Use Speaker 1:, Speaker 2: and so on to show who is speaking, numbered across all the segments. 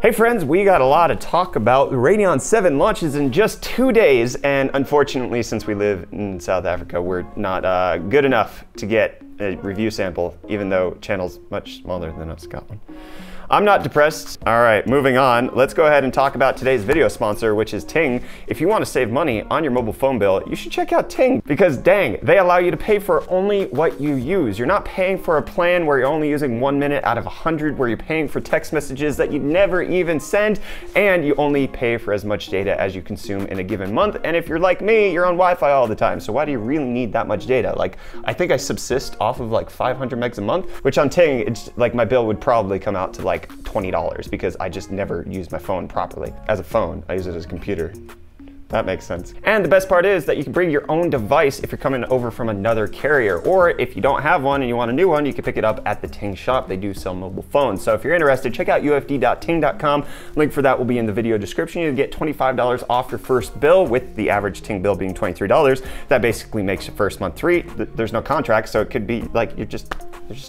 Speaker 1: Hey friends, we got a lot to talk about. The Radeon 7 launches in just 2 days, and unfortunately, since we live in South Africa, we're not good enough to get a review sample, even though channel's much smaller than us got one. I'm not depressed. All right, moving on. Let's go ahead and talk about today's video sponsor, which is Ting. If you want to save money on your mobile phone bill, you should check out Ting because dang, they allow you to pay for only what you use. You're not paying for a plan where you're only using 1 minute out of 100, where you're paying for text messages that you never even send, and you only pay for as much data as you consume in a given month. And if you're like me, you're on Wi-Fi all the time. So why do you really need that much data? Like, I think I subsist off of like 500 megs a month, which on Ting, it's like my bill would probably come out to like $20 because I just never use my phone properly. As a phone, I use it as a computer. That makes sense. And the best part is that you can bring your own device if you're coming over from another carrier, or if you don't have one and you want a new one, you can pick it up at the Ting shop. They do sell mobile phones. So if you're interested, check out ufd.ting.com. Link for that will be in the video description. You get $25 off your first bill, with the average Ting bill being $23. That basically makes your first month free. There's no contract, so it could be like you're just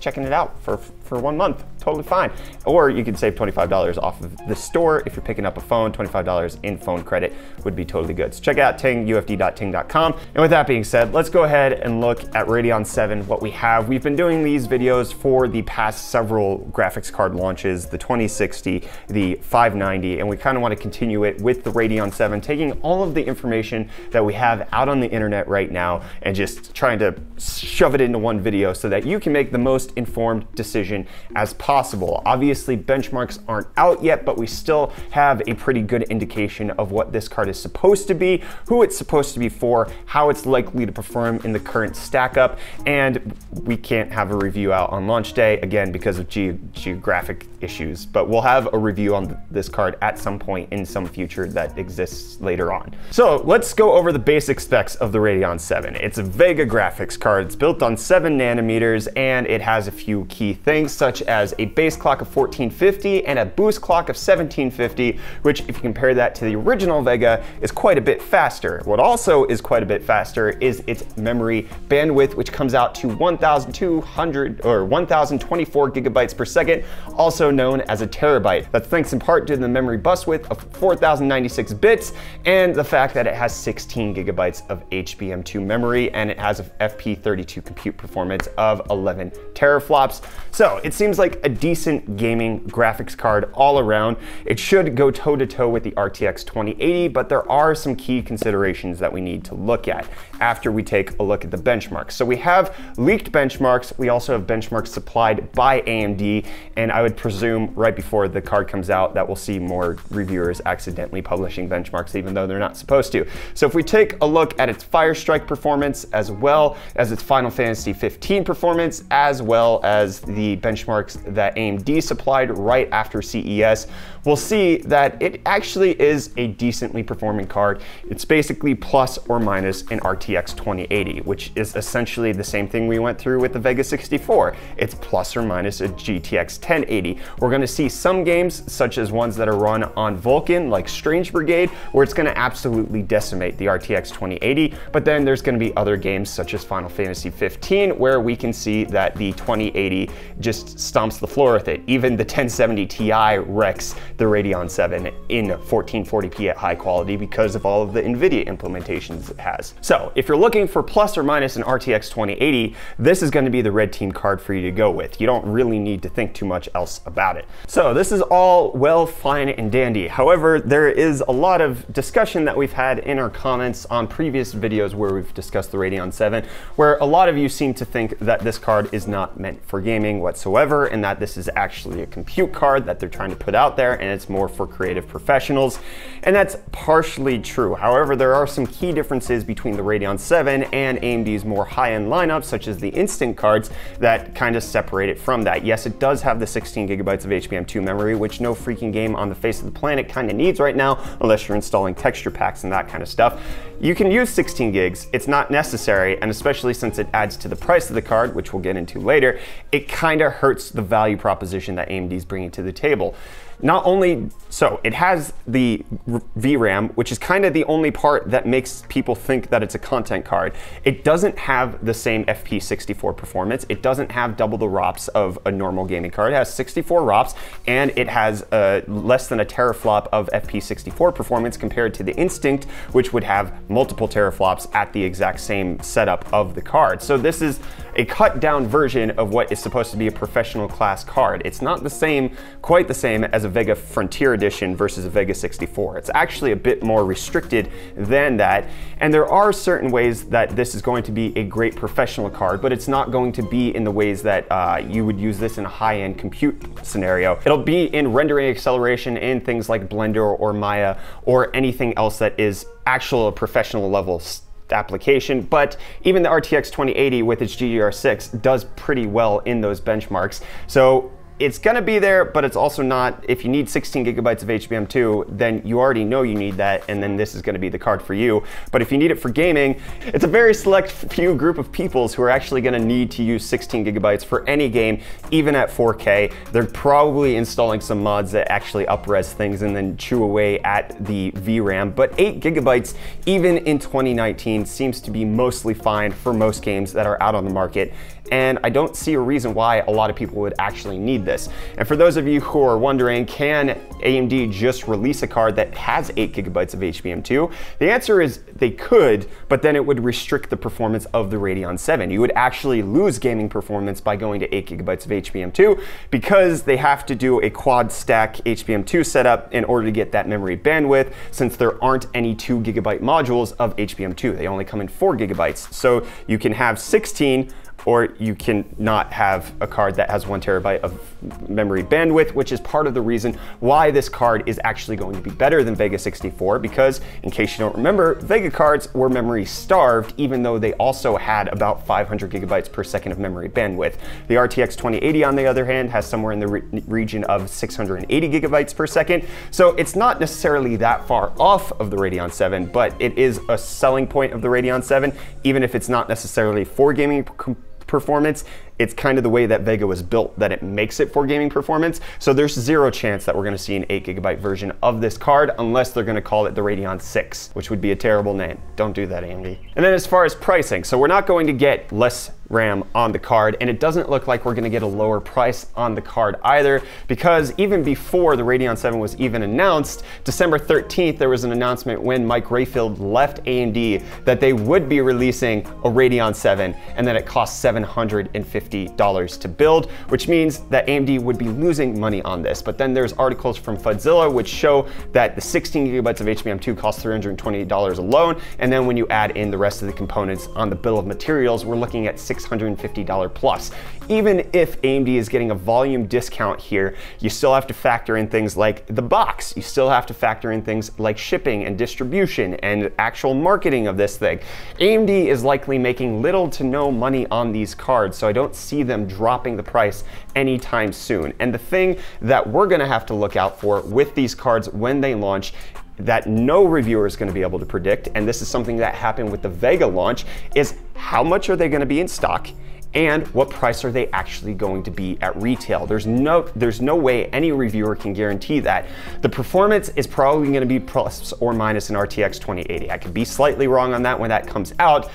Speaker 1: checking it out for 1 month, totally fine. Or you can save $25 off of the store if you're picking up a phone. $25 in phone credit would be totally good. So check out Ting, ufd.ting.com. And with that being said, let's go ahead and look at Radeon 7, what we have. We've been doing these videos for the past several graphics card launches, the 2060, the 590, and we kind of want to continue it with the Radeon 7, taking all of the information that we have out on the internet right now and just trying to shove it into one video so that you can make the most informed decision as possible. Obviously, benchmarks aren't out yet, but we still have a pretty good indication of what this card is supposed to be, who it's supposed to be for, how it's likely to perform in the current stack up, and we can't have a review out on launch day, again, because of geographic issues, but we'll have a review on this card at some point in some future that exists later on. So let's go over the basic specs of the Radeon 7. It's a Vega graphics card. It's built on 7 nanometers, and it has a few key things, such as a base clock of 1450 and a boost clock of 1750, which, if you compare that to the original Vega, is quite a bit faster. What also is quite a bit faster is its memory bandwidth, which comes out to 1,200 or 1,024 gigabytes per second, also known as a terabyte. That's thanks in part to the memory bus width of 4,096 bits and the fact that it has 16 gigabytes of HBM2 memory, and it has a FP32 compute performance of 11 teraflops. So it seems like a decent gaming graphics card all around. It should go toe-to-toe with the RTX 2080, but there are some key considerations that we need to look at after we take a look at the benchmarks. So we have leaked benchmarks. We also have benchmarks supplied by AMD, and I would presume right before the card comes out that we'll see more reviewers accidentally publishing benchmarks even though they're not supposed to. So if we take a look at its Firestrike performance, as well as its Final Fantasy 15 performance, as well as the benchmarks that AMD supplied right after CES, we'll see that it actually is a decently performing card. It's basically plus or minus an RTX 2080, which is essentially the same thing we went through with the Vega 64. It's plus or minus a GTX 1080. We're going to see some games, such as ones that are run on Vulkan, like Strange Brigade, where it's going to absolutely decimate the RTX 2080, but then there's going to be other games such as Final Fantasy 15, where we can see that the 2080 just stomps the floor with it. Even the 1070 Ti wrecks the Radeon 7 in 1440p at high quality because of all of the NVIDIA implementations it has. So if you're looking for plus or minus an RTX 2080, this is going to be the red team card for you to go with. You don't really need to think too much else about it. So this is all well, fine, and dandy. However, there is a lot of discussion that we've had in our comments on previous videos where we've discussed the Radeon 7, where a lot of you seem to think that this card is not meant for gaming whatsoever, and that this is actually a compute card that they're trying to put out there, and it's more for creative professionals. And that's partially true. However, there are some key differences between the Radeon 7 and AMD's more high-end lineup, such as the instant cards, that kind of separate it from that. Yes, it does have the 16 gigabytes of HBM2 memory, which no freaking game on the face of the planet kind of needs right now, unless you're installing texture packs and that kind of stuff. You can use 16 gigs, it's not necessary, and especially since it adds to the price of the card, which we'll get into later, it kind of hurts the value proposition that AMD is bringing to the table. Not only so, it has the VRAM, which is kind of the only part that makes people think that it's a content card. It doesn't have the same FP64 performance. It doesn't have double the ROPS of a normal gaming card. It has 64 ROPS, and it has less than a teraflop of FP64 performance compared to the Instinct, which would have multiple teraflops at the exact same setup of the card. So this is a cut down version of what is supposed to be a professional class card. It's not the same, quite the same as a Vega Frontier Edition versus a Vega 64. It's actually a bit more restricted than that, and there are certain ways that this is going to be a great professional card, but it's not going to be in the ways that you would use this in a high-end compute scenario. It'll be in rendering acceleration in things like Blender or Maya or anything else that is actual professional level application, but even the RTX 2080 with its GDDR6 does pretty well in those benchmarks. So it's gonna be there, but it's also not. If you need 16 gigabytes of HBM2, then you already know you need that, and then this is gonna be the card for you. But if you need it for gaming, it's a very select few group of peoples who are actually gonna need to use 16 gigabytes for any game, even at 4K. They're probably installing some mods that actually up-res things and then chew away at the VRAM, but 8 gigabytes, even in 2019, seems to be mostly fine for most games that are out on the market. And I don't see a reason why a lot of people would actually need this. And for those of you who are wondering, can AMD just release a card that has 8 gigabytes of HBM2? The answer is they could, but then it would restrict the performance of the Radeon 7. You would actually lose gaming performance by going to 8 gigabytes of HBM2 because they have to do a quad stack HBM2 setup in order to get that memory bandwidth, since there aren't any 2 gigabyte modules of HBM2. They only come in 4 gigabytes. So you can have 16, or you can not have a card that has 1 terabyte of memory bandwidth, which is part of the reason why this card is actually going to be better than Vega 64, because in case you don't remember, Vega cards were memory starved, even though they also had about 500 gigabytes per second of memory bandwidth. The RTX 2080, on the other hand, has somewhere in the region of 680 gigabytes per second. So it's not necessarily that far off of the Radeon 7, but it is a selling point of the Radeon 7, even if it's not necessarily for gaming performance. It's kind of the way that Vega was built that it makes it for gaming performance. So there's zero chance that we're gonna see an 8 gigabyte version of this card unless they're gonna call it the Radeon 6, which would be a terrible name. Don't do that, AMD. And then as far as pricing, so we're not going to get less RAM on the card, and it doesn't look like we're gonna get a lower price on the card either, because even before the Radeon 7 was even announced, December 13th, there was an announcement when Mike Rayfield left AMD that they would be releasing a Radeon 7 and that it costs $750 to build, which means that AMD would be losing money on this. But then there's articles from Fudzilla which show that the 16 gigabytes of HBM2 costs $328 alone, and then when you add in the rest of the components on the bill of materials, we're looking at $650 plus. Even if AMD is getting a volume discount here, you still have to factor in things like the box. You still have to factor in things like shipping and distribution and actual marketing of this thing. AMD is likely making little to no money on these cards, so I don't see them dropping the price anytime soon. And the thing that we're gonna have to look out for with these cards when they launch, that no reviewer is going to be able to predict, and this is something that happened with the Vega launch, is how much are they going to be in stock and what price are they actually going to be at retail. There's no way any reviewer can guarantee that. The performance is probably going to be plus or minus an RTX 2080. I could be slightly wrong on that when that comes out,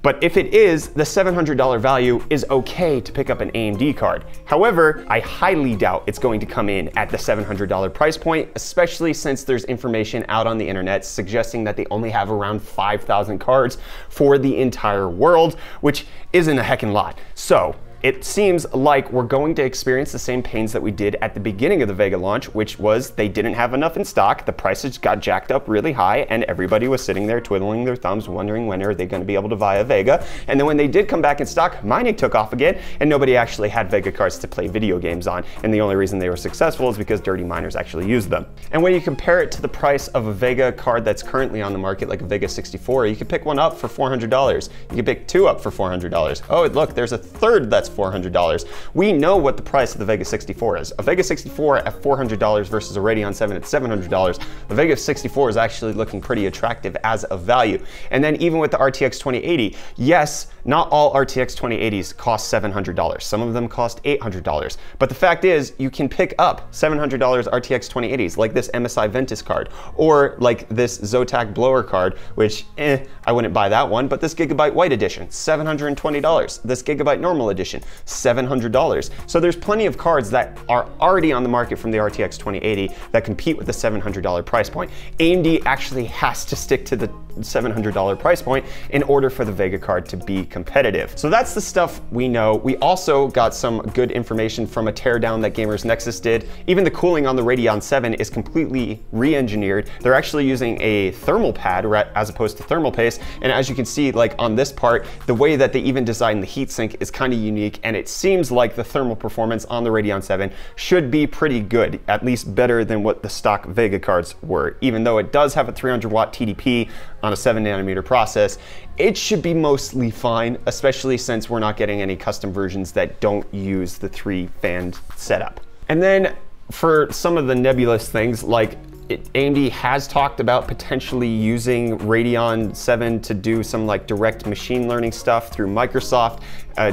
Speaker 1: but if it is, the $700 value is okay to pick up an AMD card. However, I highly doubt it's going to come in at the $700 price point, especially since there's information out on the internet suggesting that they only have around 5,000 cards for the entire world, which isn't a heckin' lot. So it seems like we're going to experience the same pains that we did at the beginning of the Vega launch, which was they didn't have enough in stock, the prices got jacked up really high, and everybody was sitting there twiddling their thumbs wondering when are they going to be able to buy a Vega. And then when they did come back in stock, mining took off again, and nobody actually had Vega cards to play video games on. And the only reason they were successful is because dirty miners actually used them. And when you compare it to the price of a Vega card that's currently on the market, like a Vega 64, you could pick one up for $400. You could pick two up for $400. Oh, look, there's a third that's $400. We know what the price of the Vega 64 is. A Vega 64 at $400 versus a Radeon 7 at $700. The Vega 64 is actually looking pretty attractive as a value. And then even with the RTX 2080, yes, not all RTX 2080s cost $700. Some of them cost $800. But the fact is, you can pick up $700 RTX 2080s, like this MSI Ventus card, or like this Zotac blower card, which, I wouldn't buy that one, but this Gigabyte White Edition, $720. This Gigabyte Normal Edition, $700. So there's plenty of cards that are already on the market from the RTX 2080 that compete with the $700 price point. AMD actually has to stick to the $700 price point in order for the Vega card to be competitive. So that's the stuff we know. We also got some good information from a teardown that Gamers Nexus did. Even the cooling on the Radeon 7 is completely re-engineered. They're actually using a thermal pad as opposed to thermal paste. And as you can see, like on this part, the way that they even designed the heatsink is kind of unique, and it seems like the thermal performance on the Radeon 7 should be pretty good, at least better than what the stock Vega cards were. Even though it does have a 300-watt TDP on a 7nm process, it should be mostly fine, especially since we're not getting any custom versions that don't use the 3-fan setup. And then for some of the nebulous things, like AMD has talked about potentially using Radeon 7 to do some like direct machine learning stuff through Microsoft,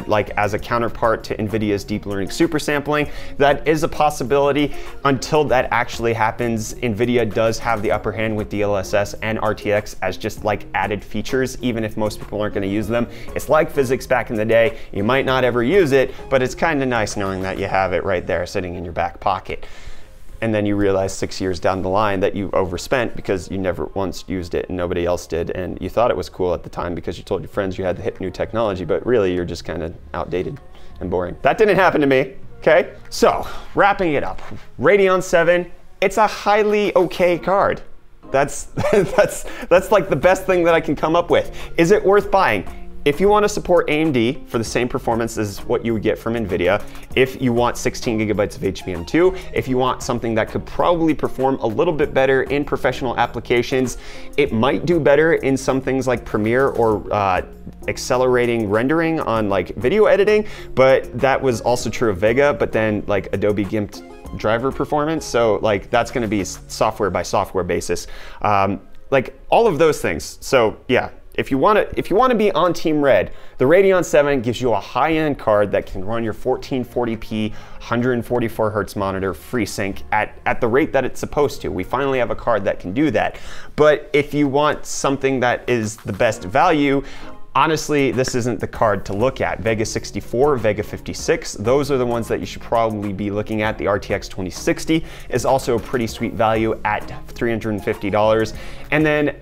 Speaker 1: like as a counterpart to NVIDIA's deep learning super sampling. That is a possibility. Until that actually happens, NVIDIA does have the upper hand with DLSS and RTX as just like added features, even if most people aren't going to use them. It's like physics back in the day. You might not ever use it, but it's kind of nice knowing that you have it right there sitting in your back pocket. And then you realize 6 years down the line that you overspent because you never once used it and nobody else did, and you thought it was cool at the time because you told your friends you had the hip new technology, but really you're just kind of outdated and boring. That didn't happen to me, okay? So, wrapping it up, Radeon 7, it's a highly okay card. That's like the best thing that I can come up with. Is it worth buying? If you want to support AMD for the same performance as what you would get from NVIDIA, if you want 16 gigabytes of HBM2, if you want something that could probably perform a little bit better in professional applications, it might do better in some things like Premiere or accelerating rendering on like video editing, but that was also true of Vega, but then like Adobe GIMP driver performance, so like that's going to be software by software basis, like all of those things. So yeah. If you want to be on Team Red, the Radeon 7 gives you a high-end card that can run your 1440p 144 Hz monitor FreeSync at the rate that it's supposed to. We finally have a card that can do that. But if you want something that is the best value, honestly, this isn't the card to look at. Vega 64, Vega 56, those are the ones that you should probably be looking at. The RTX 2060 is also a pretty sweet value at $350. And then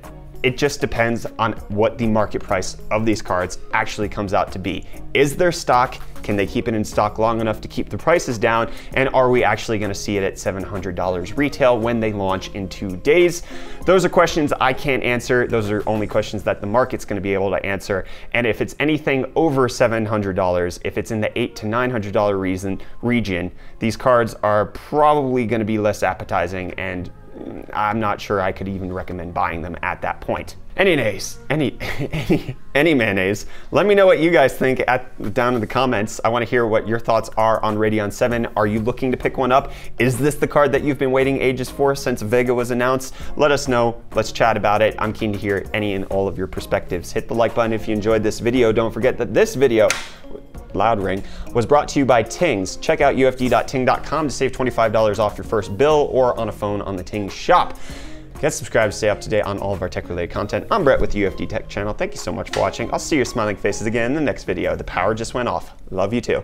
Speaker 1: it just depends on what the market price of these cards actually comes out to be. Is there stock? Can they keep it in stock long enough to keep the prices down? And are we actually going to see it at $700 retail when they launch in 2 days? Those are questions I can't answer. Those are only questions that the market's going to be able to answer. And if it's anything over $700, if it's in the $800 to $900 region, these cards are probably going to be less appetizing, and I'm not sure I could even recommend buying them at that point. Anyways, any mayonnaise. Let me know what you guys think down in the comments. I want to hear what your thoughts are on Radeon 7. Are you looking to pick one up? Is this the card that you've been waiting ages for since Vega was announced? Let us know. Let's chat about it. I'm keen to hear any and all of your perspectives. Hit the like button if you enjoyed this video. Don't forget that this video, loud ring, was brought to you by Tings. Check out ufd.ting.com to save $25 off your first bill or on a phone on the Ting shop. Get subscribed to stay up to date on all of our tech-related content. I'm Brett with the UFD Tech channel. Thank you so much for watching. I'll see your smiling faces again in the next video. The power just went off. Love you too.